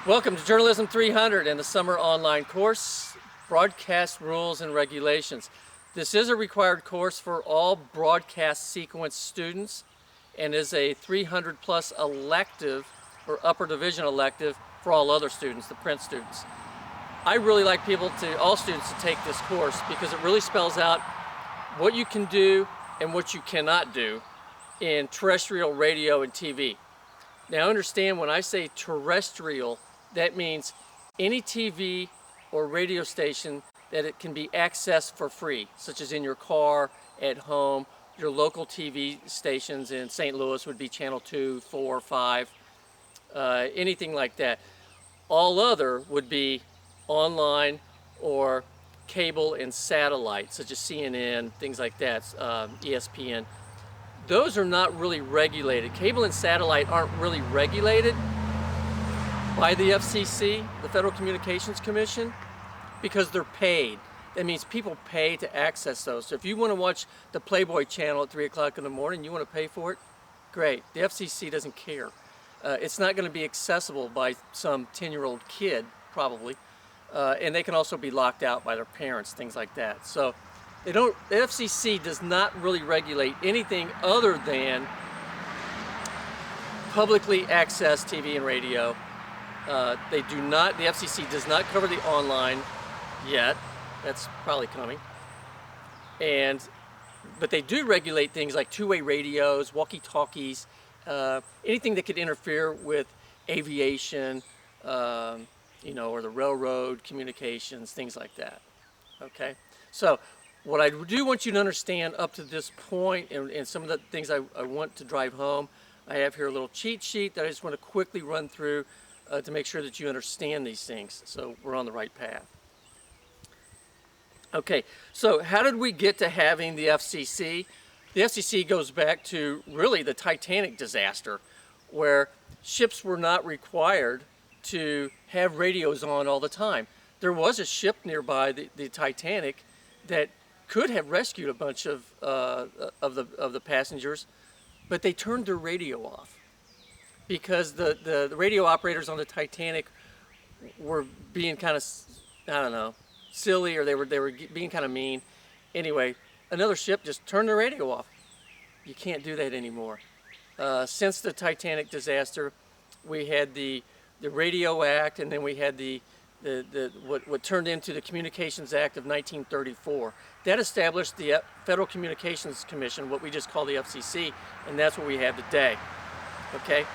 Welcome to Journalism 300 and the summer online course, Broadcast Rules and Regulations. This is a required course for all broadcast sequence students and is a 300 plus elective or upper division elective for all other students, the print students. I really like all students to take this course because it really spells out what you can do and what you cannot do in terrestrial radio and TV. Now understand, when I say terrestrial, that means any TV or radio station that it can be accessed for free, such as in your car, at home. Your local TV stations in St. Louis would be channel 2, 4, 5, anything like that. All other would be online or cable and satellite, such as CNN, things like that, ESPN. Those are not really regulated. Cable and satellite aren't really regulated by the FCC, the Federal Communications Commission, because they're paid. That means people pay to access those. So if you want to watch the Playboy channel at 3 o'clock in the morning, you want to pay for it, great. The FCC doesn't care. It's not going to be accessible by some 10-year-old kid, probably. And they can also be locked out by their parents, things like that. So the FCC does not really regulate anything other than publicly accessed TV and radio. The FCC does not cover the online yet. That's probably coming. But they do regulate things like two-way radios, walkie-talkies, anything that could interfere with aviation, or the railroad communications, things like that. Okay? So what I do want you to understand up to this point, and some of the things I want to drive home, I have here a little cheat sheet that I just want to quickly run through to make sure that you understand these things, so we're on the right path. Okay, so how did we get to having the FCC? The FCC goes back to really the Titanic disaster, where ships were not required to have radios on all the time. There was a ship nearby, the Titanic, that could have rescued a bunch of the passengers, but they turned their radio off because the radio operators on the Titanic were being kind of, I don't know, silly, or they were being kind of mean. Anyway, another ship just turned the radio off. You can't do that anymore. Since the Titanic disaster, we had the Radio Act, and then we had what turned into the Communications Act of 1934. That established the Federal Communications Commission, what we just call the FCC, and that's what we have today. Okay?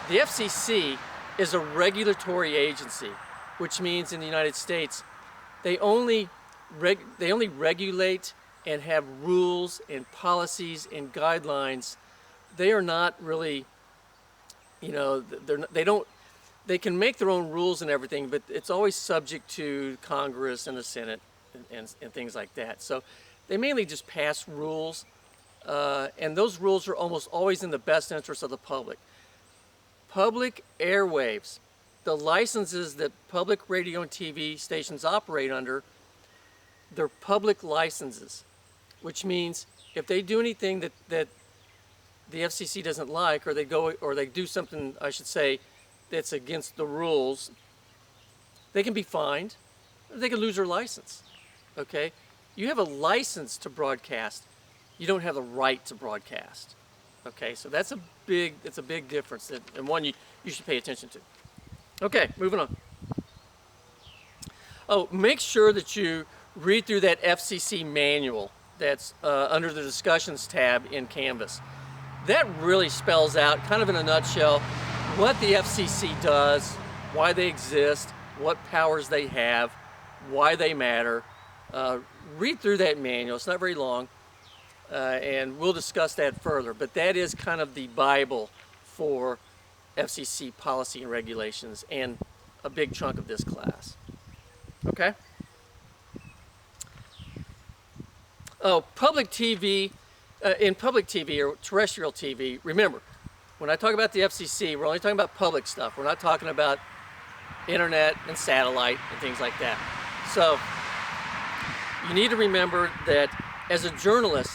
The FCC is a regulatory agency, which means in the United States they only regulate and have rules and policies and guidelines. They are not really, they can make their own rules and everything, but it's always subject to Congress and the Senate and things like that. So they mainly just pass rules, and those rules are almost always in the best interest of the public. Public airwaves, the licenses that public radio and TV stations operate under, they're public licenses, which means if they do anything that the FCC doesn't like, or they do something, I should say, that's against the rules, they can be fined, or they can lose their license. Okay? You have a license to broadcast, you don't have the right to broadcast. Okay, so that's a big difference, and one you should pay attention to. Okay, moving on. Oh, make sure that you read through that FCC manual that's under the discussions tab in Canvas. That really spells out, kind of in a nutshell, what the FCC does, why they exist, what powers they have, why they matter. Read through that manual. It's not very long, and we'll discuss that further. But that is kind of the Bible for FCC policy and regulations, and a big chunk of this class. Okay? Oh, public TV. In public TV or terrestrial TV, remember, when I talk about the FCC, we're only talking about public stuff. We're not talking about internet and satellite and things like that. So you need to remember that as a journalist,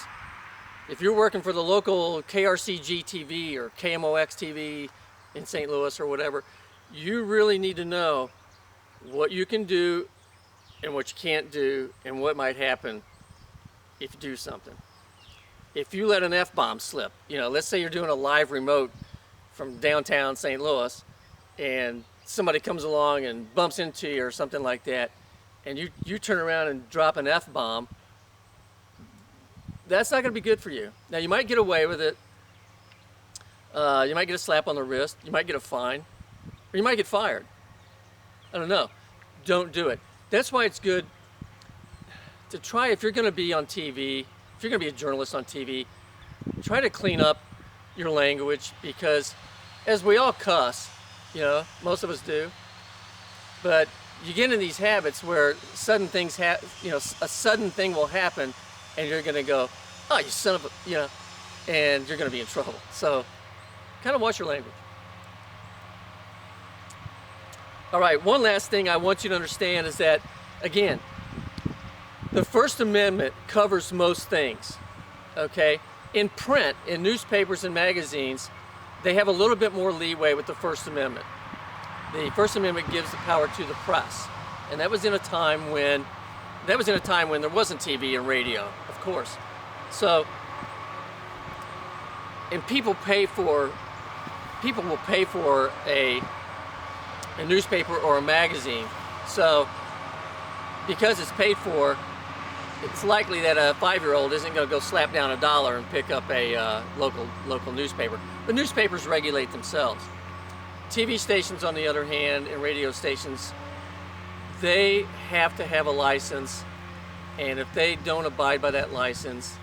if you're working for the local KRCG TV or KMOX TV in St. Louis or whatever, you really need to know what you can do and what you can't do and what might happen if you do something. If you let an F-bomb slip, let's say you're doing a live remote from downtown St. Louis and somebody comes along and bumps into you or something like that, and you turn around and drop an F-bomb, that's not going to be good for you. Now, you might get away with it. You might get a slap on the wrist. You might get a fine. Or you might get fired. I don't know. Don't do it. That's why it's good to try, if you're going to be on TV, if you're going to be a journalist on TV, try to clean up your language, because as we all cuss, most of us do, but you get in these habits where sudden things a sudden thing will happen and you're going to go, oh, you son of a, and you're going to be in trouble. So kind of watch your language. All right, one last thing I want you to understand is that, again, the First Amendment covers most things, okay? In print, in newspapers and magazines, they have a little bit more leeway with the First Amendment. The First Amendment gives the power to the press, and that was in a time when there wasn't TV and radio, of course. So, and people will pay for a newspaper or a magazine. So, because it's paid for, it's likely that a 5-year-old isn't going to go slap down $1 and pick up a local newspaper. But newspapers regulate themselves. TV stations, on the other hand, and radio stations, they have to have a license, and if they don't abide by that license,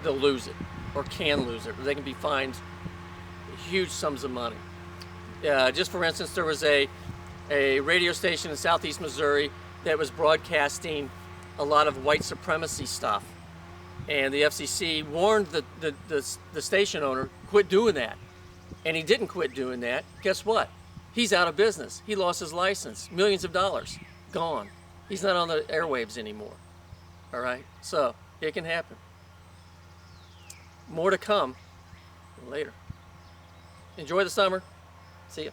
they'll lose it, or can lose it, or they can be fined huge sums of money. Just for instance, there was a radio station in southeast Missouri that was broadcasting a lot of white supremacy stuff, and the FCC warned the station owner, quit doing that, and he didn't quit doing that. Guess what? He's out of business. He lost his license, millions of dollars gone. He's not on the airwaves anymore. All right, so it can happen. More to come later. Enjoy the summer. See ya.